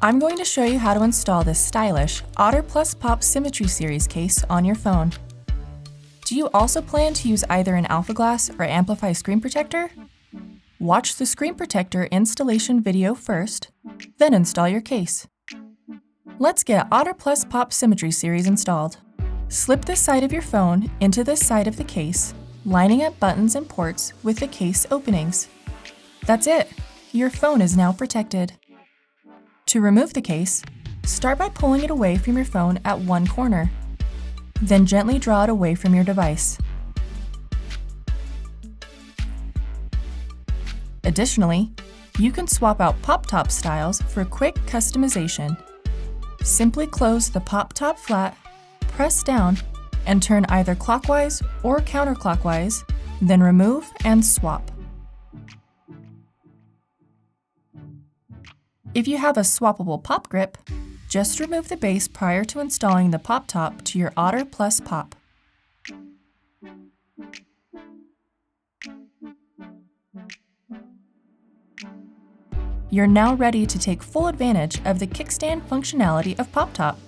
I'm going to show you how to install this stylish Otter Plus Pop Symmetry Series case on your phone. Do you also plan to use either an Alpha Glass or Amplify screen protector? Watch the screen protector installation video first, then install your case. Let's get Otter Plus Pop Symmetry Series installed. Slip the side of your phone into the side of the case, lining up buttons and ports with the case openings. That's it! Your phone is now protected. To remove the case, start by pulling it away from your phone at one corner. Then gently draw it away from your device. Additionally, you can swap out pop-top styles for quick customization. Simply close the pop-top flat, press down, and turn either clockwise or counterclockwise, then remove and swap. If you have a swappable pop grip, just remove the base prior to installing the pop top to your Otter Plus Pop. You're now ready to take full advantage of the kickstand functionality of Pop Top.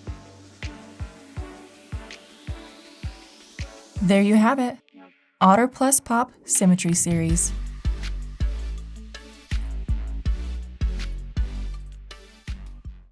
There you have it, Otter Plus Pop Symmetry Series.